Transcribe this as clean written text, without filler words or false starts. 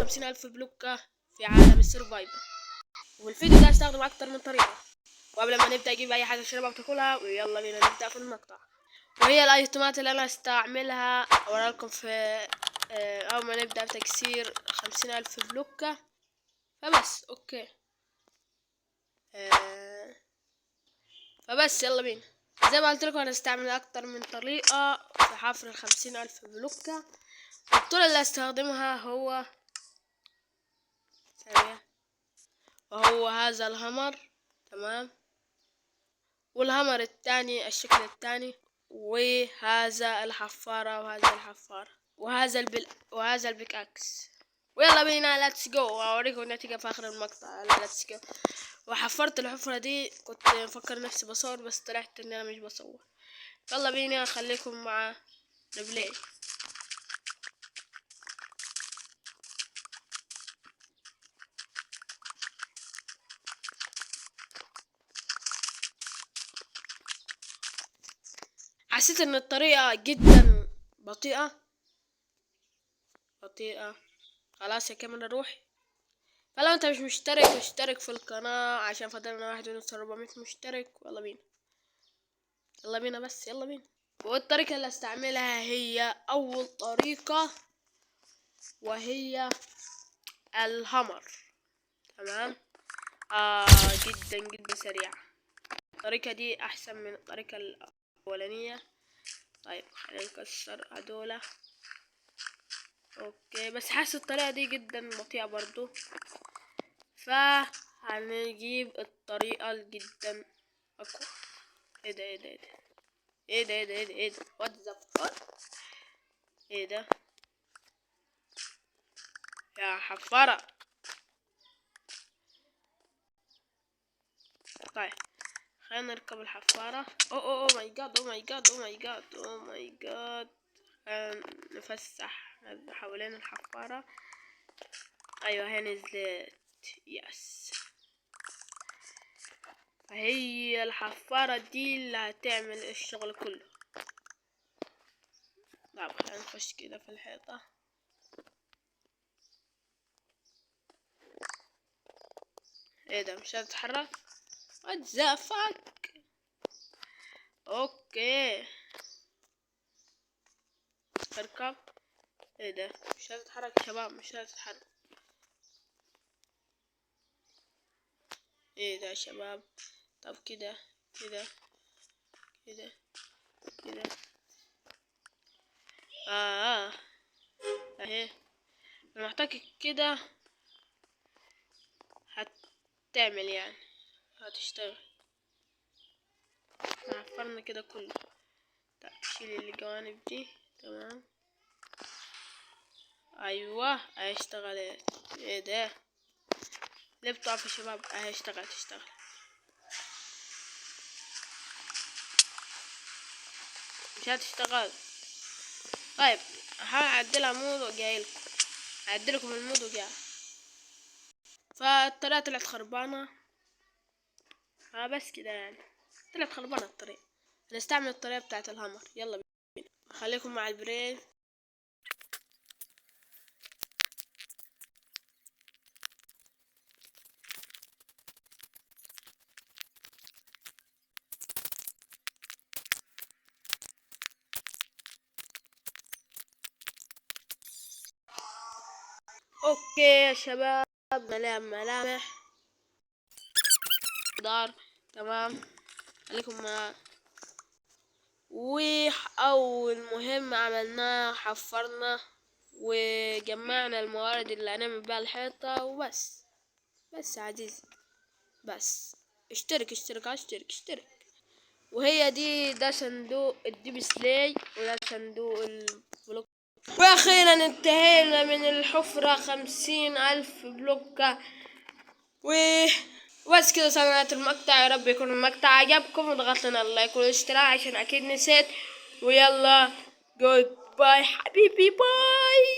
50,000 بلوكة في عالم السرفايفل. وفي الفيديو ده استخدم اكتر من طريقة. وقبل ما نبدأ اجيب اي حاجة تشربها وتاكلها، ويلا بينا نبدأ في المقطع. وهي الايتمات اللي انا استعملها اوريكم في اول ما نبدأ في تكسير 50,000 بلوكة. فبس اوكي. فبس يلا بينا. زي ما قلت لكم انا استعمل اكتر من طريقة في حفر 50,000 بلوكة. الطرق اللي استخدمها هو وهو هذا الهمر، تمام، والهمر الثاني الشكل الثاني، وهذا الحفارة وهذا الحفارة وهذا البيك اكس. ويلا بينا ليتس جو، اوريكم النتيجة في اخر المقطع. ليتس جو. وحفرت الحفرة دي، كنت مفكر نفسي بصور بس طلعت ان انا مش بصور. يلا بينا خليكم مع البلاي. حسيت ان الطريقة جدا بطيئة. خلاص يا كاميرا روحي. فلو انت مش مشترك اشترك في القناة عشان فضلنا 1.400 مشترك. يلا بينا يلا بينا بس يلا بينا. والطريقة اللي استعملها هي اول طريقة، وهي الهمر، تمام. جدا سريعة. الطريقة دي احسن من الطريقة الاولانية. طيب خلينا نكسر هدولا. اوكي بس حاسس الطريقة دي جدا بطيئة برضو، فهنجيب الطريقة جدا اقوى. ايه ده وات ذا فك. ايه ده يا حفارة. طيب خلينا نركب الحفارة. اوه ماي جاد. نفسح حوالين الحفارة. ايوه هي نزلت. يس. هي الحفارة دي اللي هتعمل الشغل كله. طب خلينا نخش كده في الحيطة. ايه ده مش هتتحرك؟ what the fuck. اوكي اركب. ايه ده مش هتتحرك يا شباب، مش هتتحرك. ايه ده يا شباب. طب كده اهي محتاج كده هتعمل يعني هتشتغل. حفرنا كده كله. طب شيل الجوانب دي، تمام. ايوه اهي اشتغلت. ايه ده ليه بتقف يا شباب؟ اهي اشتغل. مش هتشتغل. طيب هحاول اعدلها مود وجايلكم. اعدلكم المود وجاي. فالطريقة طلعت خربانة. بس كده يعني طلعت خربانة الطريقة. هنستعمل الطريقة بتاعت الهامر. يلا بينا خليكم مع البريف. اوكي يا شباب ملامح دار، تمام. خليكم مع. وأول مهم عملناه حفرنا وجمعنا الموارد اللي هنعمل بيها الحيطة وبس. بس عزيزي بس اشترك. وهي ده صندوق الديب سلاي، وده صندوق البلوك. واخيرا انتهينا من الحفرة 50,000 بلوكة. بس كده صنعت المقطع. يا رب يكون المقطع عجبكم، وضغط لنا اللايك والاشتراك عشان اكيد نسيت. ويلا جود باي حبيبي، باي.